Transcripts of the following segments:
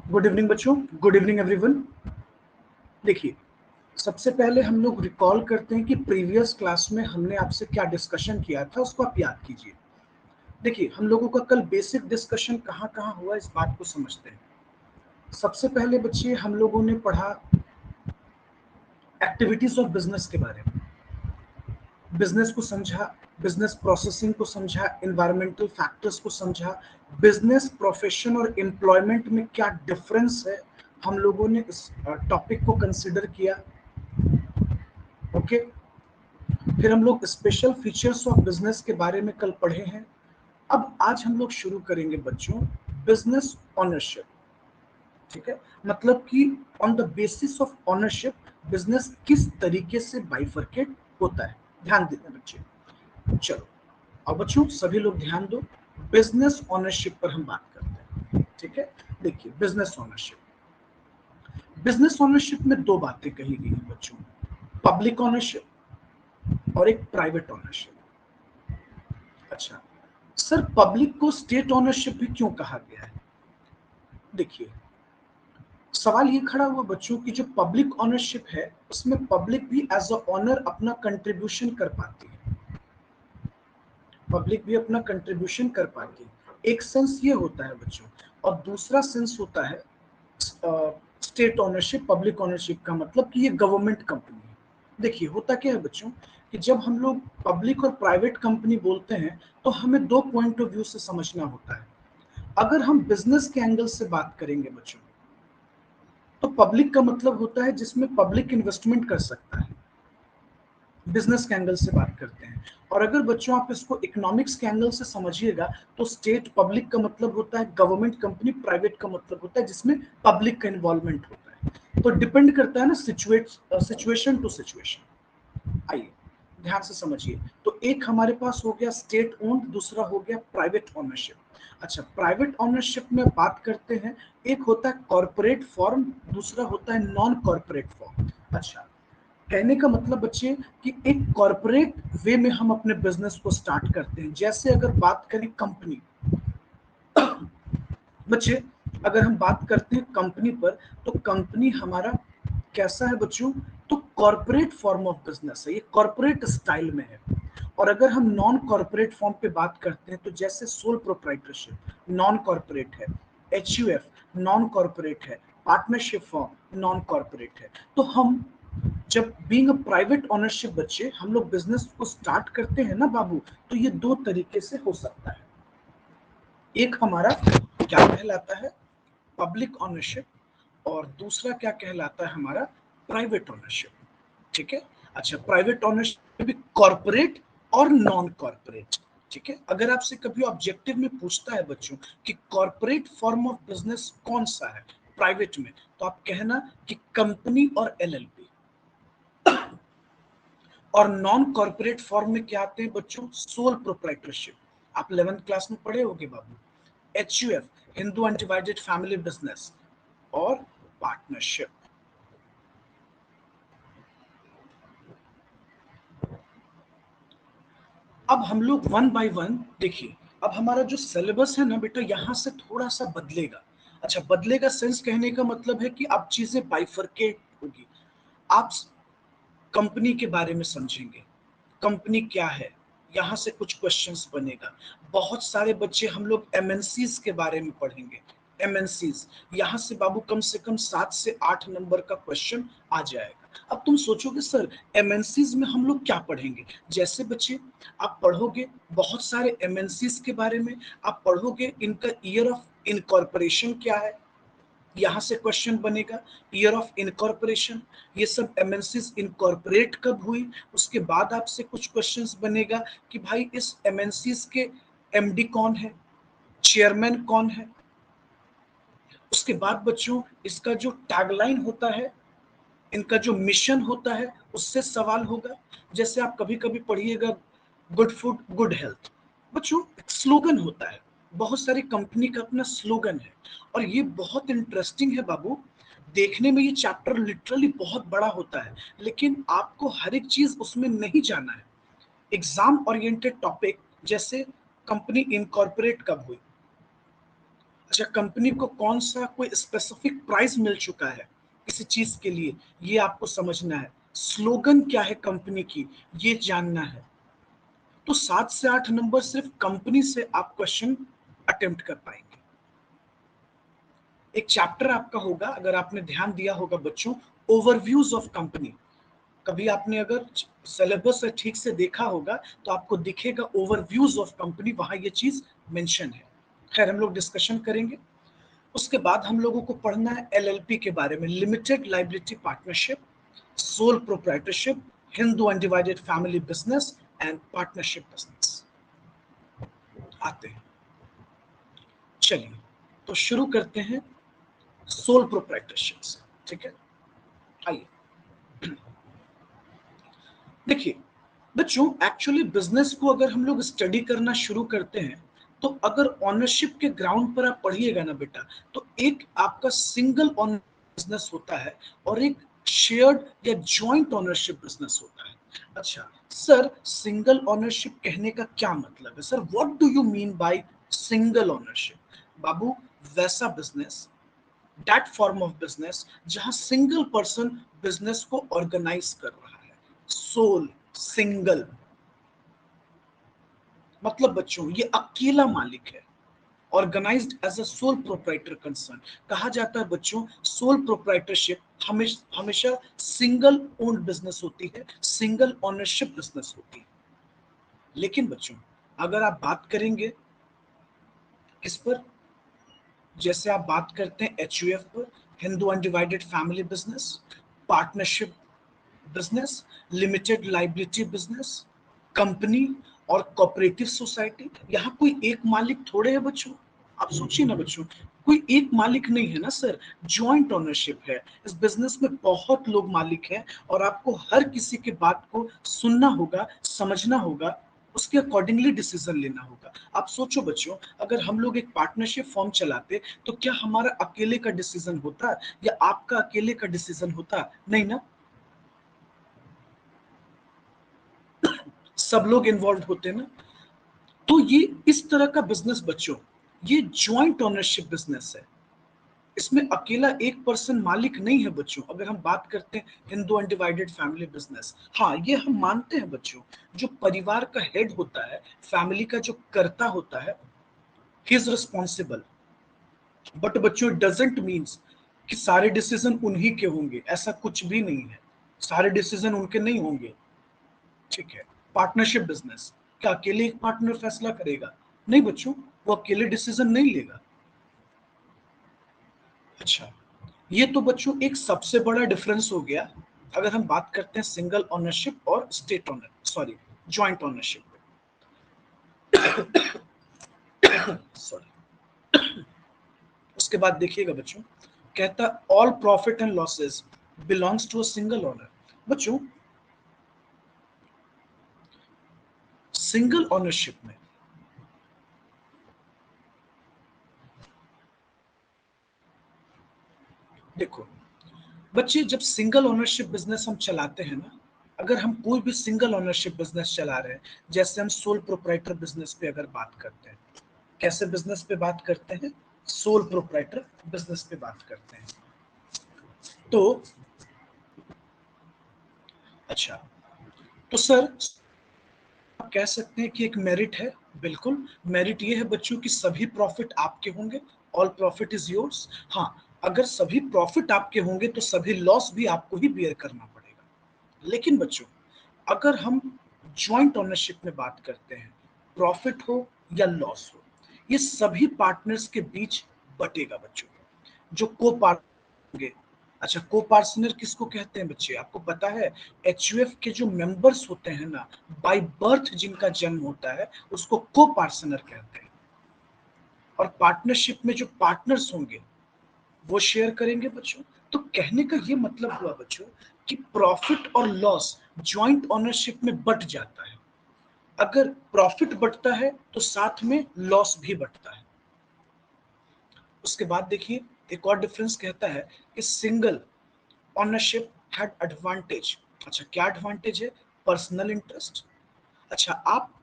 Good evening बच्चों, good evening everyone. देखिए, सबसे पहले हम लोग रिकॉल करते हैं कि प्रीवियस क्लास में हमने आपसे क्या डिस्कशन किया था, उसको आप याद कीजिए। देखिए, हम लोगों का कल बेसिक डिस्कशन कहाँ कहाँ हुआ, इस बात को समझते हैं। सबसे पहले बच्चे हम लोगों ने पढ़ा एक्टिविटीज ऑफ बिजनेस के बारे में, बिजनेस को समझा, बिजनेस प्रोसेसिंग को समझा, एनवायरमेंटल फैक्टर्स को समझा, बिजनेस प्रोफेशन और एम्प्लॉयमेंट में क्या डिफरेंस है, हम लोगों ने इस टॉपिक को कंसिडर किया। ओके, फिर हम लोग स्पेशल फीचर्स ऑफ बिजनेस के बारे में कल पढ़े हैं। अब आज हम लोग शुरू करेंगे बच्चों बिजनेस ऑनरशिप। ठीक है, मतलब कि on the basis of ownership business किस तरीके से बाइफरकेट होता है। ध्यान देना बच्चे। चलो, अब बच्चों सभी लोग ध्यान दो, बिजनेस ऑनरशिप पर हम बात करते हैं। ठीक है, देखिए बिजनेस ऑनरशिप, बिजनेस ऑनरशिप में दो बातें कही गई हैं बच्चों, पब्लिक ऑनरशिप और एक प्राइवेट ऑनरशिप। अच्छा सर, पब्लिक को स्टेट ऑनरशिप भी क्यों कहा गया है? देखिए, सवाल ये खड़ा हुआ बच्चों की जो पब्लिक ऑनरशिप है उसमें पब्लिक भी एज अ ऑनर अपना कंट्रीब्यूशन कर पाती है, पब्लिक भी अपना कंट्रीब्यूशन कर पाती है। एक सेंस ये होता है बच्चों, और दूसरा सेंस होता है स्टेट ऑनरशिप, पब्लिक ऑनरशिप का मतलब कि ये गवर्नमेंट कंपनी है। देखिए होता क्या है बच्चों कि जब हम लोग पब्लिक और प्राइवेट कंपनी बोलते हैं तो हमें दो पॉइंट ऑफ व्यू से समझना होता है। अगर हम बिजनेस के एंगल से बात करेंगे बच्चों, तो पब्लिक का मतलब होता है जिसमें पब्लिक इन्वेस्टमेंट कर सकता है, बिजनेस के एंगल से बात करते हैं। और अगर बच्चों आप इसको इकोनॉमिक्स के एंगल से समझिएगा तो स्टेट, पब्लिक का मतलब होता है गवर्नमेंट कंपनी, प्राइवेट का मतलब होता है जिसमें पब्लिक का इन्वॉल्वमेंट होता है। तो डिपेंड करता है ना सिचुएशन टू सिचुएशन। आइए ध्यान से समझिए, तो एक हमारे पास हो गया स्टेट ओन्ड, दूसरा हो गया प्राइवेट ऑनरशिप। अच्छा, प्राइवेट ऑनरशिप में बात करते हैं, एक होता है कॉर्पोरेट फॉर्म, दूसरा होता है नॉन कॉर्पोरेट फॉर्म। अच्छा, कहने का मतलब बच्चे कि एक कॉर्पोरेट वे में हम अपने बिजनेस को स्टार्ट करते हैं। जैसे अगर बात करें कंपनी, बच्चे अगर हम बात करते हैं कंपनी पर, तो कंपनी हमारा कैसा है बच्चों, तो कॉर्पोरेट फॉर्म ऑफ बिजनेस है, ये कॉर्पोरेट स्टाइल में है। और अगर हम नॉन कॉर्पोरेट फॉर्म पे बात करते हैं तो जैसे सोल प्रोप्राइटरशिप नॉन कॉर्पोरेट है, एचयूएफ नॉन कॉर्पोरेट है, पार्टनरशिप फॉर्म नॉन कॉर्पोरेट है। तो हम जब बीइंग अ प्राइवेट ऑनरशिप बच्चे हम लोग बिजनेस को स्टार्ट करते हैं ना बाबू, तो ये दो तरीके से हो सकता है। एक हमारा क्या कहलाता है, पब्लिक ऑनरशिप, और दूसरा क्या कहलाता है हमारा, प्राइवेट ऑनरशिप। ठीक है, अच्छा प्राइवेट ऑनरशिप भी कॉर्पोरेट और नॉन कॉर्पोरेट। ठीक है, अगर आपसे कभी ऑब्जेक्टिव में पूछता है बच्चों कि कॉर्पोरेट फॉर्म ऑफ बिजनेस कौन सा है प्राइवेट में, तो आप कहना कि कंपनी और एलएलपी। और नॉन कॉर्पोरेट फॉर्म में क्या आते हैं बच्चों, सोल प्रोप्राइटरशिप, आप 11th क्लास में पढ़े होंगे बाबू, HUF Hindu undivided family business, और पार्टनरशिप। अब हम लोग वन बाय वन देखिए, अब हमारा जो सिलेबस है ना बेटा यहाँ से थोड़ा सा बदलेगा। अच्छा, बदलेगा सेंस कहने का मतलब है कि अब चीजें बाइफरकेट होगी। आप कंपनी के बारे में समझेंगे, कंपनी क्या है, यहाँ से कुछ क्वेश्चंस बनेगा। बहुत सारे बच्चे हम लोग एमएनसीज के बारे में पढ़ेंगे, एमएनसीज, यहाँ से कम 7 से 8 नंबर का क्वेश्चन आ जाएगा। अब तुम सोचोगे सर एमएनसीज में हम लोग क्या पढ़ेंगे, जैसे बच्चे आप पढ़ोगे बहुत सारे एमएनसीज के बारे में, आप पढ़ोगे इनका ईयर ऑफ इनकॉर्पोरेशन क्या है, यहाँ से क्वेश्चन बनेगा, ईयर ऑफ इनकॉर्पोरेशन, ये सब एमएनसीज इनकॉर्पोरेट कब हुई। उसके बाद आपसे कुछ क्वेश्चंस बनेगा कि भाई इस एमएनसीज के एमडी कौन है, चेयरमैन कौन है। उसके बाद बच्चों इसका जो टैगलाइन होता है, इनका जो मिशन होता है उससे सवाल होगा। जैसे आप कभी कभी पढ़िएगा गुड फूड गुड हेल्थ, बच्चों एक स्लोगन होता है, बहुत सारी कंपनी का अपना स्लोगन है। और ये बहुत इंटरेस्टिंग है बाबू, देखने में ये चैप्टर लिटरली बहुत बड़ा होता है, लेकिन आपको हर एक चीज उसमें नहीं जाना है। एग्जाम ओरिएंटेड टॉपिक, जैसे कंपनी इनकॉर्पोरेट कब हुई, अच्छा, कंपनी को कौन सा कोई स्पेसिफिक प्राइस मिल चुका है किसी चीज के लिए, ये आपको समझना है। स्लोगन क्या है कंपनी की, ये जानना है। तो 7 से 8 नंबर सिर्फ कंपनी से आप क्वेश्चन अटेम्प्ट कर पाएंगे। एक चैप्टर आपका होगा, अगर आपने ध्यान दिया होगा बच्चों, ओवरव्यूज ऑफ कंपनी। कभी आपने अगर सिलेबस से ठीक से देखा होगा तो आपको दिखेगा ओवरव्यूज ऑफ कंपनी, वहां ये चीज मेंशन है। खैर, हम लोग डिस्कशन करेंगे। उसके बाद हम लोगों को पढ़ना है एलएलपी के बारे में, limited liability partnership, sole proprietorship, Hindu undivided family business and partnership business. आते हैं, चलिए तो शुरू करते हैं सोल प्रोप्राइटरशिप से। ठीक है, आइए। देखिए बच्चों, एक्चुअली बिजनेस को अगर हम लोग स्टडी करना शुरू करते हैं तो अगर ऑनरशिप के ग्राउंड पर आप पढ़िएगा ना बेटा, तो एक आपका सिंगल ऑनर बिजनेस होता है और एक शेयर्ड या जॉइंट ऑनरशिप बिजनेस होता है। अच्छा सर, सिंगल ऑनरशिप कहने का क्या मतलब है sir, what do you mean by single ownership? बाबू, वैसा business, that form of business जहां सिंगल पर्सन बिजनेस को ऑर्गेनाइज कर रहा है। सोल, सिंगल मतलब बच्चों ये अकेला मालिक है। Organised as a sole proprietor concern कहा जाता है बच्चों। सोल प्रोप्राइटरशिप हमेशा सिंगल ओन्ड बिजनेस होती है, सिंगल ओनरशिप बिजनेस होती है। लेकिन बच्चों, अगर आप बात करेंगे किस पर, जैसे आप बात करते हैं एचयूएफ पर, Hindu undivided family business, partnership business, limited liability business, company और कोऑपरेटिव सोसाइटी, यहाँ कोई एक मालिक थोड़े है बच्चों। आप सोचिए ना बच्चों, कोई एक मालिक नहीं है ना सर, जॉइंट ओनरशिप है। इस बिजनेस में बहुत लोग मालिक हैं और आपको हर किसी की बात को सुनना होगा, समझना होगा, उसके अकॉर्डिंगली डिसीजन लेना होगा। आप सोचो बच्चों, अगर हम लोग एक पार्टनरशिप फॉर्म चलाते तो क्या हमारा अकेले का डिसीजन होता या आपका अकेले का डिसीजन होता? नहीं ना, सब लोग इन्वॉल्व होते ना। तो ये इस तरह का बिजनेस बच्चों, ये ज्वाइंट ओनरशिप बिजनेस है। इसमें अकेला एक पर्सन मालिक नहीं है बच्चों। अगर हम बात करते हैं हिंदू अनडिवाइडेड फैमिली बिजनेस, हाँ ये हम मानते हैं बच्चों, जो परिवार का हेड होता है, फैमिली का जो कर्ता होता है, ही इज रिस्पॉन्सिबल। बट बच्चों, इट डजेंट मीन्स कि सारे डिसीजन उन्हीं के होंगे, ऐसा कुछ भी नहीं है। सारे डिसीजन उनके नहीं होंगे। ठीक है, पार्टनरशिप बिजनेस, क्या अकेले एक पार्टनर फैसला करेगा? नहीं बच्चों, वो अकेले डिसीजन नहीं लेगा। अच्छा, ये तो बच्चों एक सबसे बड़ा डिफरेंस हो गया अगर हम बात करते हैं सिंगल ओनरशिप और state owner, sorry, joint ownership. Sorry. उसके बाद देखिएगा बच्चों, कहता all profit and losses belongs to a single owner. बच्चों, सिंगल ओनरशिप में देखो बच्चे, जब सिंगल ओनरशिप बिजनेस हम चलाते हैं ना, अगर हम कोई भी सिंगल ओनरशिप बिजनेस चला रहे हैं, जैसे हम सोल प्रोप्राइटर बिजनेस पे अगर बात करते हैं, कैसे बिजनेस पे बात करते हैं, सोल प्रोप्राइटर बिजनेस पे बात करते हैं। तो अच्छा, तो सर आप कह सकते हैं कि एक मेरिट है। बिल्कुल, मेरिट ये है बच्चों कि सभी प्रॉफिट आपके होंगे, ऑल प्रॉफिट इज योर्स। हाँ, अगर सभी प्रॉफिट आपके होंगे तो सभी लॉस भी आपको ही बियर करना पड़ेगा। लेकिन बच्चों, अगर हम ज्वाइंट ओनरशिप में बात करते हैं, प्रॉफिट हो या लॉस हो, ये सभी पार्टनर्स के बीच बटेगा बच्चों। जो को पार्टनर होंगे, अच्छा को पार्टनर किसको कहते हैं बच्चे, आपको पता है? एचयूएफ के जो मेंबर्स होते हैं ना, बाय बर्थ जिनका जन्म होता है, उसको को पार्टनर कहते हैं। और पार्टनरशिप में जो पार्टनर्स होंगे वो शेयर करेंगे बच्चों। तो कहने का ये मतलब हुआ बच्चों कि प्रॉफिट और लॉस ज्वाइंट ओनरशिप में बट जाता है। अगर प्रॉफिट बढ़ता है तो साथ में लॉस भी बढ़ता है। उसके बाद देखिए, एक और डिफरेंस कहता है कि सिंगल ओनरशिप हैड एडवांटेज। अच्छा, क्या एडवांटेज है? Personal interest. अच्छा, आप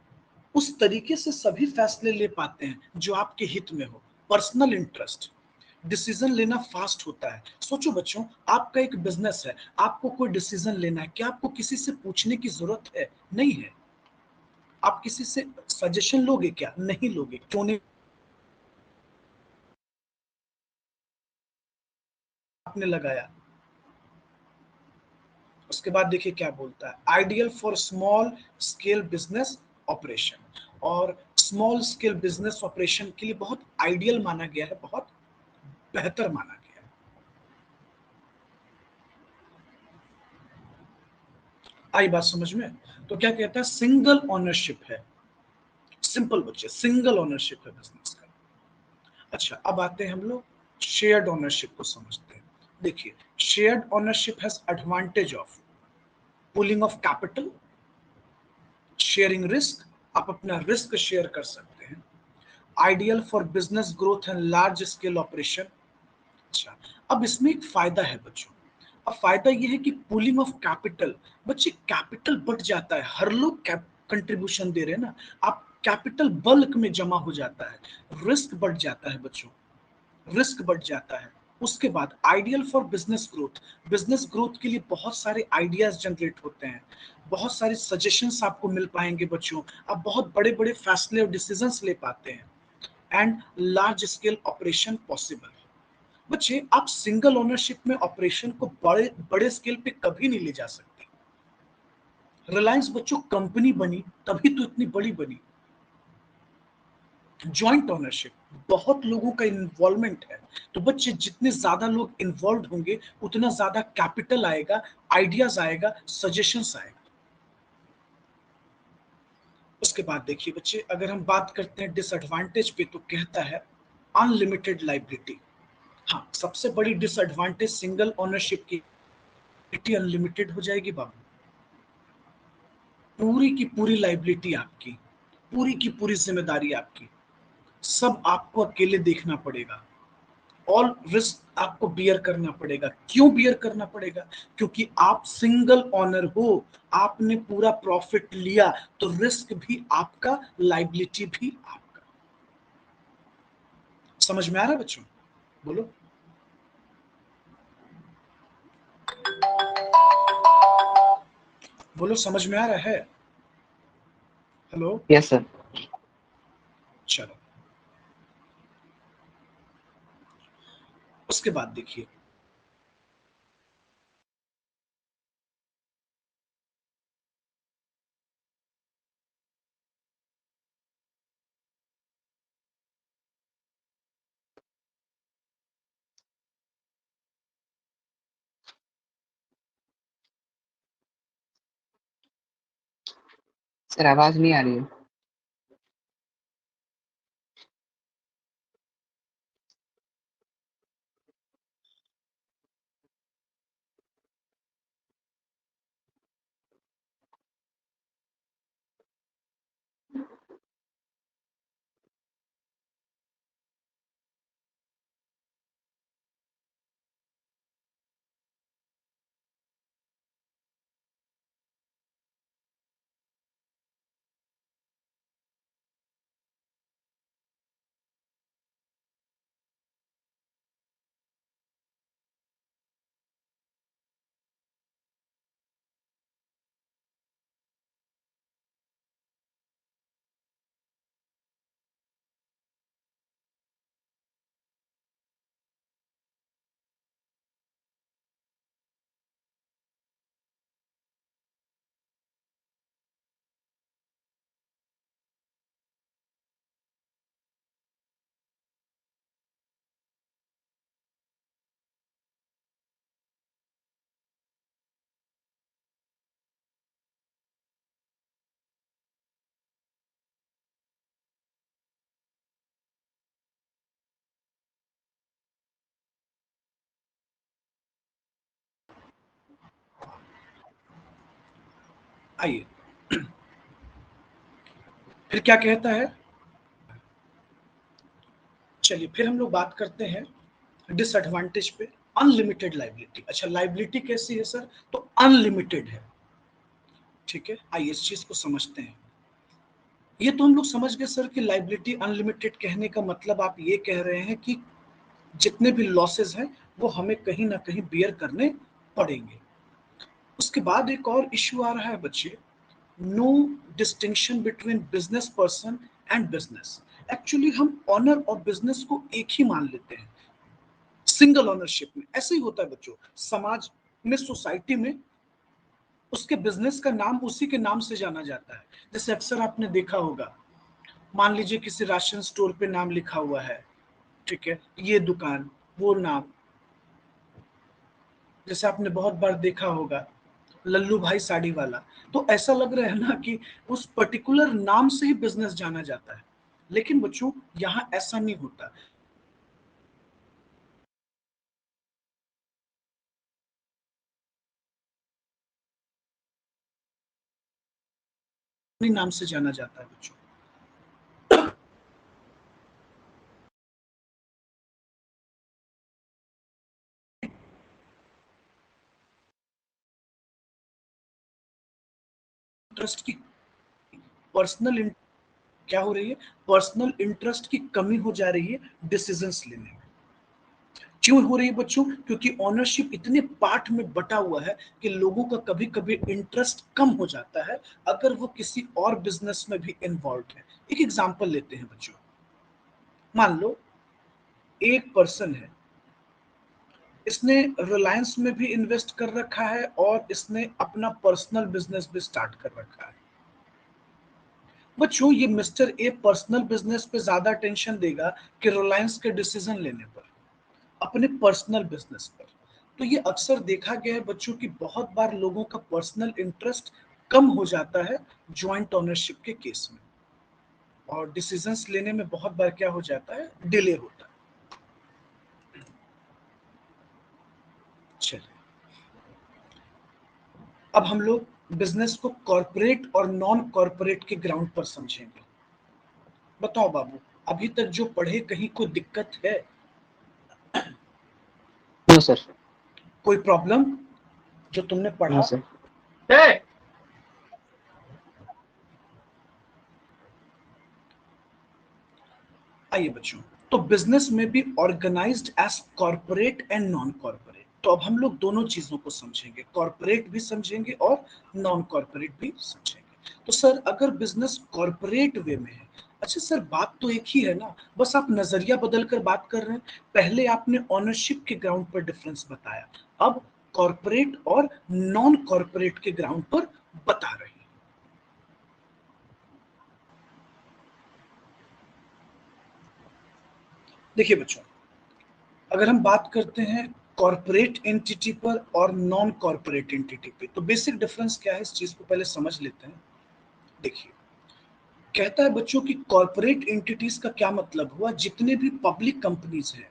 उस तरीके से सभी फैसले ले पाते हैं जो आपके हित में हो। पर्सनल इंटरेस्ट, डिसीजन लेना फास्ट होता है। सोचो बच्चों, आपका एक बिजनेस है, आपको कोई डिसीजन लेना है, क्या आपको किसी से पूछने की जरूरत है? नहीं है। आप किसी से सजेशन लोगे क्या? नहीं लोगे। क्यों नहीं? आपने लगाया। उसके बाद देखिए क्या बोलता है, ideal for small scale business operation. और स्मॉल स्केल बिजनेस ऑपरेशन के लिए बहुत आइडियल माना गया है, बहुत बेहतर माना गया है। आई बात समझ में? तो क्या कहता है, सिंगल ओनरशिप है। सिंपल बच्चे, सिंगल ओनरशिप है बिजनेस का। अच्छा, अब आते हैं हम लोग शेयर्ड ओनरशिप को समझते हैं। देखिए, shared ownership has advantage of pulling of capital, sharing risk, आप अपना रिस्क शेयर कर सकते हैं, ideal for business growth and large scale operation. अच्छा, अब इसमें एक फायदा है बच्चों। अब फायदा ये है कि पूलिंग ऑफ कैपिटल, बच्चे कैपिटल बढ़ जाता है, हर लोग कंट्रीब्यूशन दे रहे हैं ना, आप कैपिटल बल्क में जमा हो जाता है, रिस्क बढ़ जाता है बच्चों, रिस्क बढ़ जाता है। उसके बाद ideal for business growth, business growth के लिए बहुत सारे आइडियाज जनरेट होते हैं, बहुत सारे सजेशंस आपको मिल पाएंगे बच्चों, आप बहुत बड़े बड़े फैसले और डिसीजंस ले पाते हैं, and large scale operation possible. बच्चे, आप सिंगल ओनरशिप में ऑपरेशन को बड़े बड़े स्केल पे कभी नहीं ले जा सकते। रिलायंस बच्चों कंपनी बनी तभी तो इतनी बड़ी बनी। ज्वाइंट ओनरशिप, बहुत लोगों का इन्वॉल्वमेंट है, तो बच्चे जितने ज्यादा लोग इन्वॉल्व होंगे उतना ज्यादा कैपिटल आएगा, आइडियाज आएगा, सजेशंस आएगा। उसके बाद देखिए बच्चे, अगर हम बात करते हैं डिसएडवांटेज पे, तो कहता है अनलिमिटेड लाइबिलिटी। हाँ, सबसे बड़ी डिसएडवांटेज सिंगल ओनरशिप की अनलिमिटेड हो जाएगी बाबू, पूरी की पूरी लाइबिलिटी आपकी, पूरी की पूरी जिम्मेदारी आपकी, सब आपको अकेले देखना पड़ेगा, ऑल रिस्क आपको बियर करना पड़ेगा। क्यों बियर करना पड़ेगा? क्योंकि आप सिंगल ओनर हो, आपने पूरा प्रॉफिट लिया, तो रिस्क भी आपका, लाइबिलिटी भी आपका। समझ में आ रहा है बच्चों? बोलो। बोलो, समझ में आ रहा है? हेलो। Yes sir. चलो, उसके बाद देखिए, सर आवाज नहीं आ रही है। आइए, फिर क्या कहता है? चलिए, फिर हम लोग बात करते हैं डिसएडवांटेज पे, अनलिमिटेड लाइबिलिटी। अच्छा, लाइबिलिटी कैसी है सर? तो अनलिमिटेड है। ठीक है, आइए इस चीज को समझते हैं। ये तो हम लोग समझ गए सर कि लायबिलिटी अनलिमिटेड कहने का मतलब आप ये कह रहे हैं कि जितने भी लॉसेस हैं वो हमें कहीं ना कहीं बियर करने पड़ेंगे। उसके बाद एक और इश्यू आ रहा है बच्चे, no distinction between business person and business. Actually हम ऑनर और बिजनेस को एक ही मान लेते हैं सिंगल ऑनरशिप में। ऐसे ही होता है बच्चों, समाज में, सोसाइटी में उसके बिजनेस का नाम उसी के नाम से जाना जाता है। जैसे अक्सर आपने देखा होगा, मान लीजिए किसी राशन स्टोर पे नाम लिखा हुआ है, ठीक है, ये दुकान, वो नाम। जैसे आपने बहुत बार देखा होगा लल्लू भाई साड़ी वाला। तो ऐसा लग रहा है ना कि उस पर्टिकुलर नाम से ही बिजनेस जाना जाता है, लेकिन बच्चों यहाँ ऐसा नहीं होता। नाम से जाना जाता है बच्चों। ट्रस्ट की पर्सनल क्या हो रही है, पर्सनल इंटरेस्ट की कमी हो जा रही है डिसीजंस लेने में। क्यों हो रही है बच्चों? क्योंकि ओनरशिप इतने पार्ट में बटा हुआ है कि लोगों का कभी कभी इंटरेस्ट कम हो जाता है अगर वो किसी और बिजनेस में भी इन्वॉल्व है। एक एग्जांपल लेते हैं बच्चों, मान लो एक पर्सन है, इसने रिलायंस में भी इन्वेस्ट कर रखा है और इसने अपना पर्सनल बिजनेस भी स्टार्ट कर रखा है। बच्चों ये मिस्टर ए पर्सनल बिजनेस पे ज्यादा टेंशन देगा कि रिलायंस के डिसीजन लेने पर, अपने पर्सनल बिजनेस पर। तो ये अक्सर देखा गया है बच्चों की बहुत बार लोगों का पर्सनल इंटरेस्ट कम हो जाता है ज्वाइंट ओनरशिप के केस में, और डिसीजंस लेने में बहुत बार क्या हो जाता है, डिले होता है। चलिए अब हम लोग बिजनेस को कॉरपोरेट और नॉन कॉरपोरेट के ग्राउंड पर समझेंगे। बताओ बाबू, अभी तक जो पढ़े कहीं कोई दिक्कत है? No sir. कोई प्रॉब्लम जो तुमने नो पढ़ा? सर। आइए बच्चों, तो बिजनेस में भी organised as corporate and non corporate. तो अब हम लोग दोनों चीजों को समझेंगे, कॉरपोरेट भी समझेंगे और नॉन कॉरपोरेट भी समझेंगे। तो सर अगर बिजनेस कॉरपोरेट वे में है, अच्छा सर बात तो एक ही है ना, बस आप नजरिया बदल कर बात कर रहे हैं। पहले आपने ऑनरशिप के ग्राउंड पर डिफरेंस बताया, अब कॉरपोरेट और नॉन कॉरपोरेट के ग्राउंड पर बता रहे हैं। देखिए बच्चों, अगर हम बात करते हैं कॉरपोरेट एंटिटी पर और नॉन कॉरपोरेट एंटिटी पे, तो बेसिक डिफरेंस क्या है इस चीज को पहले समझ लेते हैं। देखिए, कहता है बच्चों की कॉरपोरेट एंटिटीज का क्या मतलब हुआ, जितने भी पब्लिक कंपनीज हैं,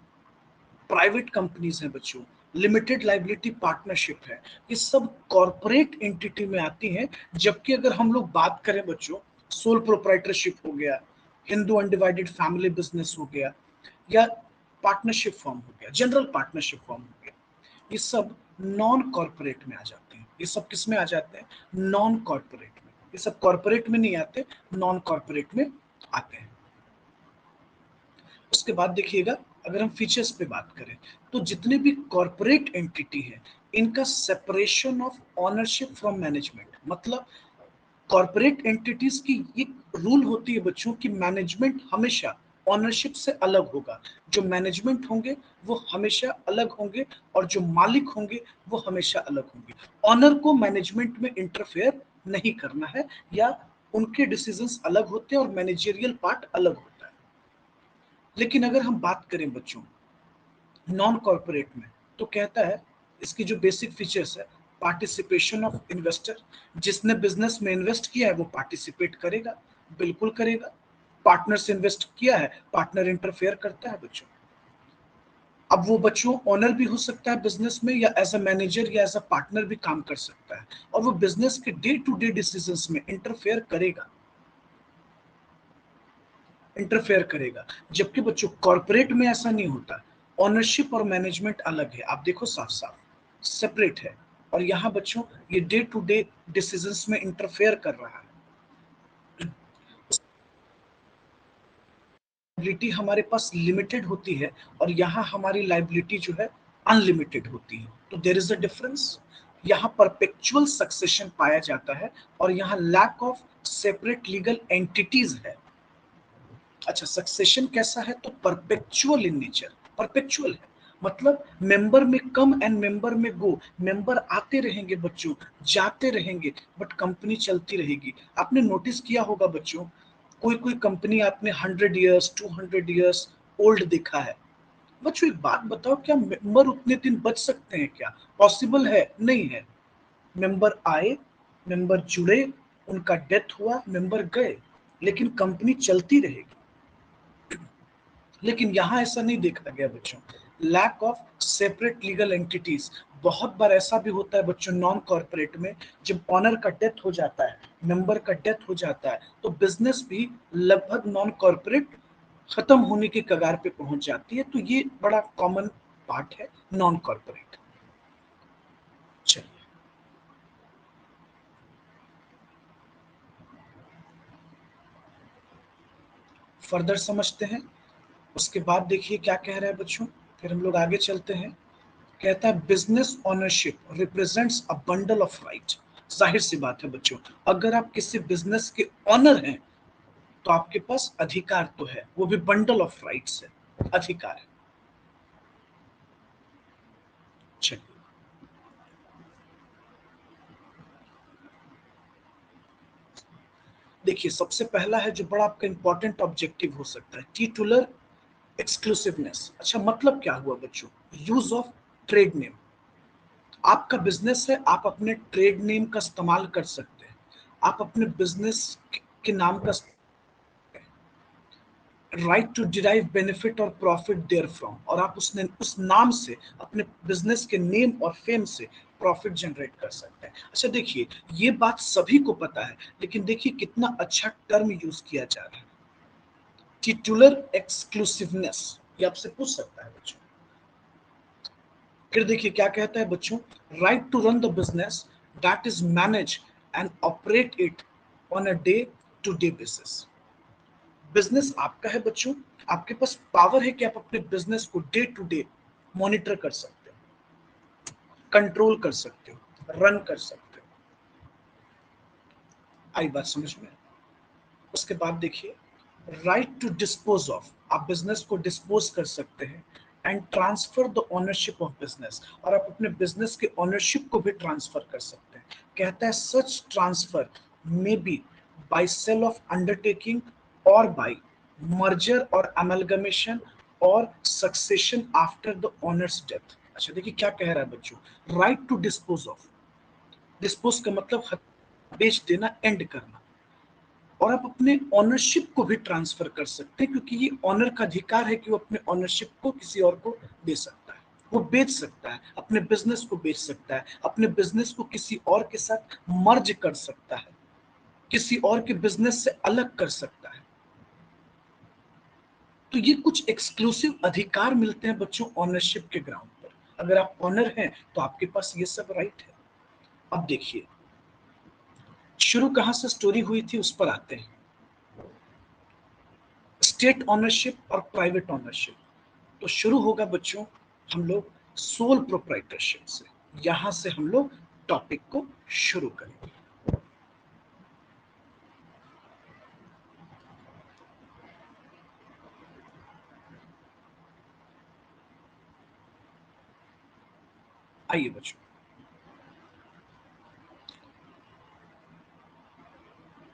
प्राइवेट कंपनीज हैं बच्चों, लिमिटेड लाइबिलिटी पार्टनरशिप है, ये सब कॉरपोरेट एंटिटी में आती हैं। जबकि अगर हम लोग बात करें बच्चों, सोल प्रोप्राइटरशिप हो गया, हिंदू अनडिवाइडेड फैमिली बिजनेस हो गया, या पार्टनरशिप फॉर्म हो गया, जनरल पार्टनरशिप फॉर्म हो गया, ये सब नॉन कॉरपोरेट में आ जाते हैं। ये सब किस में आ जाते हैं? नॉन कॉरपोरेट में। ये सब कॉरपोरेट में नहीं आते, नॉन कॉरपोरेट में आते हैं। उसके बाद देखिएगा, अगर हम फीचर्स पे बात करें, तो जितने भी कॉरपोरेट एंटिटी है, इनका separation of ownership from management. मतलब कॉरपोरेट एंटिटीज की ये रूल होती है बच्चों की मैनेजमेंट हमेशा ऑनरशिप से अलग होगा। जो मैनेजमेंट होंगे वो हमेशा अलग होंगे, और जो मालिक होंगे वो हमेशा अलग होंगे। ऑनर को मैनेजमेंट में इंटरफेयर नहीं करना है, या उनके डिसीजंस अलग होते हैं और मैनेजरियल पार्ट अलग होता है। लेकिन अगर हम बात करें बच्चों नॉन कॉरपोरेट में, तो कहता है इसकी जो बेसिक फीचर्स है, पार्टिसिपेशन ऑफ इन्वेस्टर, जिसने बिजनेस में इन्वेस्ट किया है वो पार्टिसिपेट करेगा, बिल्कुल करेगा। पार्टनर से इन्वेस्ट किया है, पार्टनर इंटरफेयर करता है बच्चों। अब वो बच्चों ओनर भी हो सकता है बिजनेस में, या एज अ मैनेजर या एज अ पार्टनर भी काम कर सकता है, और वो बिजनेस के डे टू डे डिसीजंस में इंटरफेयर करेगा, इंटरफेयर करेगा। जबकि बच्चों कॉर्पोरेट में ऐसा नहीं होता, ओनरशिप और मैनेजमेंट अलग है, आप देखो साफ साफ सेपरेट है। और यहाँ बच्चों ये डे टू डे डिसीजंस में इंटरफेयर कर रहा है। लायबिलिटी हमारे पास लिमिटेड होती है और यहाँ हमारी लायबिलिटी जो है अनलिमिटेड होती है। तो देयर इज अ डिफरेंस। यहाँ परपेचुअल सक्सेशन पाया जाता है और यहाँ lack of separate legal entities है। अच्छा, सक्सेशन कैसा है? तो परपेचुअल इन नेचर। परपेचुअल है मतलब मेंबर में कम एंड मेंबर में गो, मेंबर आते रहेंगे बच्चों, जाते रहेंगे, बट कंपनी चलती रहेगी। आपने नोटिस किया होगा बच्चों, कोई कोई कंपनी आपने 100 ईयर्स 200 ईयर्स ओल्ड देखा है। बच्चों एक बात बताओ, क्या मेंबर उतने दिन बच सकते हैं? क्या पॉसिबल है? नहीं है। मेंबर आए, मेंबर जुड़े, उनका डेथ हुआ, मेंबर गए, लेकिन कंपनी चलती रहेगी। लेकिन यहां ऐसा नहीं देखा गया बच्चों। Lack of separate legal entities. बहुत बार ऐसा भी होता है बच्चों नॉन कॉर्पोरेट में, जब ऑनर का डेथ हो जाता है, मेंबर का डेथ हो जाता है, तो बिजनेस भी लगभग नॉन कॉर्पोरेट खत्म होने के कगार पे पहुंच जाती है। तो ये बड़ा कॉमन पार्ट है नॉन कॉर्पोरेट। चलिए फर्दर समझते हैं। उसके बाद देखिए क्या कह रहा है बच्चों, फिर हम लोग आगे चलते हैं। कहता है business ownership represents a bundle of right. जाहिर सी बात है बच्चों, अगर आप किसी बिजनेस के ऑनर हैं तो आपके पास अधिकार तो है, वो भी बंडल ऑफ राइट्स है, अधिकार है। चलिए देखिए, सबसे पहला है जो बड़ा आपका इंपॉर्टेंट ऑब्जेक्टिव हो सकता है, टिटुलर एक्सक्लूसिवनेस। अच्छा मतलब क्या हुआ बच्चों? Use of trade name. आपका बिजनेस है, आप अपने ट्रेड नेम का इस्तेमाल कर सकते हैं, आप अपने बिजनेस के नाम का राइट टू डिराइव बेनिफिट और प्रॉफिट देयर फ्रॉम, और आप उस नाम से, अपने बिजनेस के नेम और फेम से प्रॉफिट जनरेट कर सकते हैं। अच्छा देखिए, ये बात सभी को पता है, लेकिन देखिए कितना अच्छा टर्म यूज किया जा रहा है, टिटुलर एक्सक्लूसिवनेस। ये आपसे पूछ सकता है बच्चों। फिर देखिए क्या कहता है बच्चों, right to run the business that is manage and operate it on a day to day basis. Business आपका है बच्चों, आपके पास पावर है कि आप अपने बिजनेस को डे टू डे मॉनिटर कर सकते हो, कंट्रोल कर सकते हो, रन कर सकते हो। आई बात समझ में? उसके बाद देखिए, राइट टू डिस्पोज ऑफ, आप बिजनेस को डिस्पोज कर सकते हैं, and transfer the ownership of business, और आप अपने बिजनेस के ओनरशिप को भी ट्रांसफर कर सकते हैं। कहता है such transfer may be by sale of undertaking और बाय मर्जर और अमलगमेशन और succession after the owners death. अच्छा देखिए क्या कह रहा है बच्चों, right to dispose of, dispose का मतलब बेच देना, एंड करना, और आप अपने ऑनरशिप को भी ट्रांसफर कर सकते हैं, क्योंकि ये ऑनर का अधिकार है कि वो अपने ऑनरशिप को किसी और को दे सकता है, वो बेच सकता है, अपने बिजनेस को बेच सकता है, अपने बिजनेस को किसी और के साथ मर्ज कर सकता है, किसी और के बिजनेस से अलग कर सकता है। तो ये कुछ एक्सक्लूसिव अधिकार मिलते हैं बच्चों ऑनरशिप के ग्राउंड पर। अगर आप ऑनर हैं तो आपके पास ये सब राइट है। अब देखिए शुरू कहां से स्टोरी हुई थी उस पर आते हैं। स्टेट ऑनरशिप और प्राइवेट ऑनरशिप। तो शुरू होगा बच्चों हम लोग सोल प्रोप्राइटरशिप से, यहां से हम लोग टॉपिक को शुरू करेंगे। आइए बच्चों,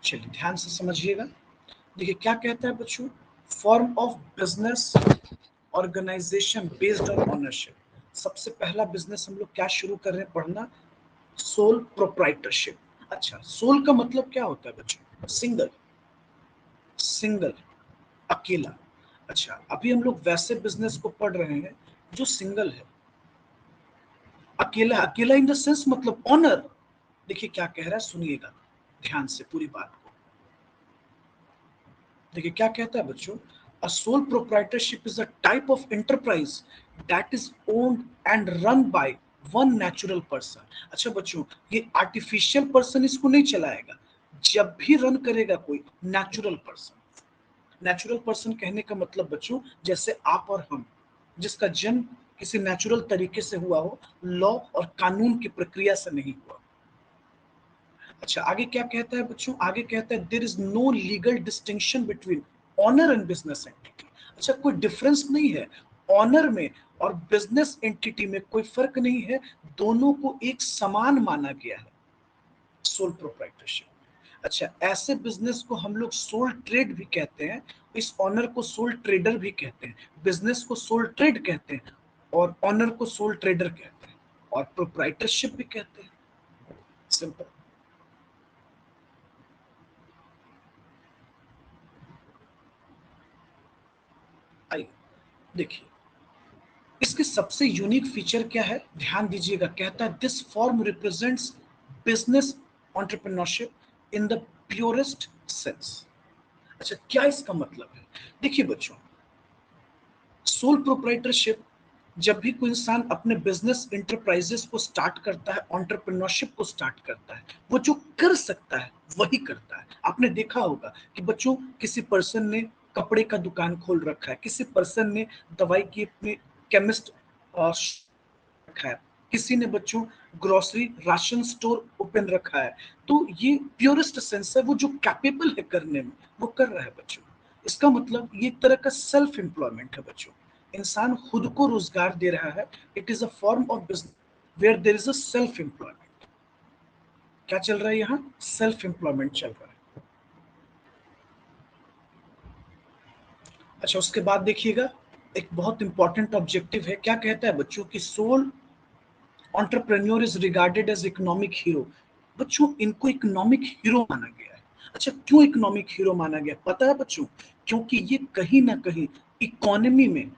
चलिए ध्यान से समझिएगा। देखिए क्या कहता है बच्चों, form of business organisation based on ownership. सबसे पहला बिजनेस हम लोग क्या शुरू कर रहे हैं पढ़ना, सोल प्रोप्राइटरशिप। अच्छा सोल का मतलब क्या होता है बच्चों? सिंगल, सिंगल, अकेला। अच्छा अभी हम लोग वैसे बिजनेस को पढ़ रहे हैं जो सिंगल है, अकेला, अकेला इन द सेंस मतलब ऑनर। देखिए क्या कह रहा है, सुनिएगा ध्यान से पूरी बात को। देखिए क्या कहता है बच्चों, a sole proprietorship is a type of enterprise that is owned and run by one natural person. अच्छा बच्चों, ये आर्टिफिशियल पर्सन इसको नहीं चलाएगा, जब भी रन करेगा कोई नेचुरल पर्सन, नेचुरल पर्सन कहने का मतलब बच्चों जैसे आप और हम, जिसका जन्म किसी नेचुरल तरीके से हुआ हो, लॉ और कानून की प्रक्रिया से नहीं हुआ। अच्छा, आगे क्या कहता है बच्चों? आगे कहता है there is no legal distinction between owner and business entity. अच्छा, कोई डिफरेंस नहीं है ऑनर में और बिजनेस एंटिटी में, कोई फर्क नहीं है, दोनों को एक समान माना गया है, सोल प्रोप्राइटरशिप। अच्छा, ऐसे बिजनेस को हम लोग सोल ट्रेड भी कहते हैं, इस ऑनर को सोल ट्रेडर भी कहते हैं, बिजनेस को सोल ट्रेड कहते हैं और ऑनर को सोल ट्रेडर कहते हैं और प्रोप्राइटरशिप भी कहते हैं। सिंपल। आइए देखिए, इसके सबसे यूनिक फीचर क्या है, ध्यान दीजिएगा। कहता है this form represents business entrepreneurship in the purest sense. अच्छा, क्या इसका मतलब है? देखिए बच्चों, सोल प्रोप्राइटरशिप, जब भी कोई इंसान अपने बिजनेस इंटरप्राइजेस को स्टार्ट करता है, एंटरप्रेन्योरशिप को स्टार्ट करता है, वो जो कर सकता है वही करता है। आपने देखा होगा कि बच्चों किसी पर्सन ने कपड़े का दुकान खोल रखा है, किसी पर्सन ने दवाई की अपनी केमिस्ट रखा है, किसी ने बच्चों ग्रोसरी राशन स्टोर ओपन रखा है। तो ये प्योरेस्ट सेंस है, वो जो कैपेबल है करने में वो कर रहा है बच्चों। इसका मतलब ये एक तरह का सेल्फ एम्प्लॉयमेंट है बच्चों, इंसान खुद को रोजगार दे रहा है। It is a form of business where there is a self employment. क्या चल रहा है यहाँ? सेल्फ एम्प्लॉयमेंट चल रहा है। अच्छा, उसके बाद देखिएगा, एक बहुत इंपॉर्टेंट ऑब्जेक्टिव है। क्या कहता है बच्चों की sole entrepreneur is regarded as economic hero. बच्चों, इनको इकोनॉमिक हीरो माना गया है। अच्छा, क्यों इकोनॉमिक हीरो माना गया पता है बच्चों? क्योंकि ये कहीं ना कहीं इकोनॉमी में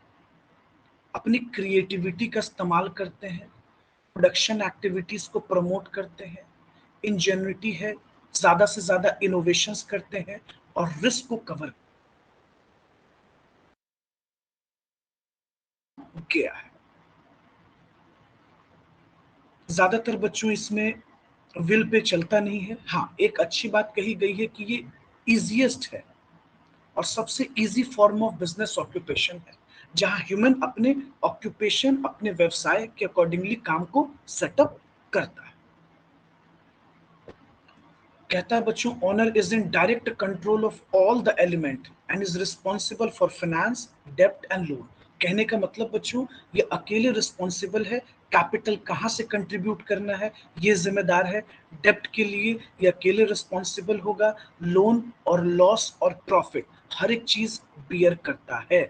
अपनी क्रिएटिविटी का इस्तेमाल करते हैं, प्रोडक्शन एक्टिविटीज को प्रमोट करते हैं, इंजेन्युइटी है, ज्यादा से ज्यादा इनोवेशंस करते हैं और रिस्क को कवर किया है। ज्यादातर बच्चों इसमें विल पे चलता नहीं है। हाँ, एक अच्छी बात कही गई है कि ये इजिएस्ट है और सबसे easy form of business occupation है, जहां ह्यूमन अपने ऑक्यूपेशन, अपने व्यवसाय के अकॉर्डिंगली काम को सेटअप करता है। कहता है बच्चों owner is in direct control of all the element and is responsible for finance, डेप्ट एंड लोन। कहने का मतलब बच्चों, ये अकेले रिस्पॉन्सिबल है, कैपिटल कहाँ से कंट्रीब्यूट करना है ये जिम्मेदार है, डेप्ट के लिए ये अकेले रिस्पॉन्सिबल होगा, लोन और लॉस और प्रॉफिट हर एक चीज बियर करता है।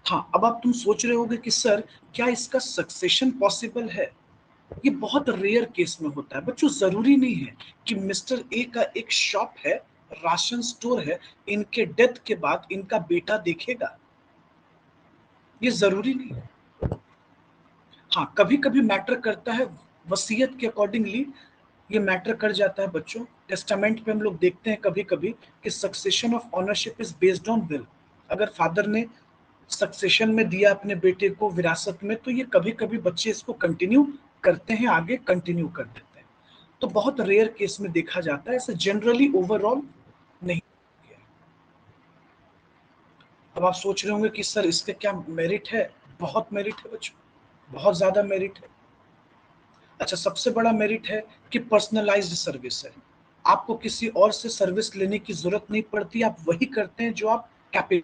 हाँ, अब आप तुम सोच रहे होगे कि सर क्या इसका सक्सेशन पॉसिबल है? ये बहुत रेयर केस में होता है बच्चों। जरूरी नहीं है कि मिस्टर ए का एक शॉप है, राशन स्टोर है, इनके डेथ के बाद इनका बेटा देखेगा, ये जरूरी नहीं है। हाँ, कभी कभी मैटर करता है, वसीयत के अकॉर्डिंगली ये मैटर कर जाता है बच्चों। टेस्टामेंट पे हम लोग देखते हैं कभी कभी कि succession of ownership is based on will. अगर फादर ने सक्सेशन में दिया अपने बेटे को विरासत में, तो ये कभी कभी बच्चे इसको कंटिन्यू करते हैं, आगे कंटिन्यू कर देते हैं। तो बहुत रेयर केस में देखा जाता है, ऐसे जनरली ओवरऑल नहीं। अब आप सोच रहे होंगे कि सर इसके क्या मेरिट है? बहुत मेरिट है बच्चों, बहुत ज्यादा मेरिट है। अच्छा, सबसे बड़ा मेरिट है कि पर्सनलाइज्ड सर्विस है। आपको किसी और से सर्विस लेने की जरूरत नहीं पड़ती, आप वही करते हैं जो आप कैपेबल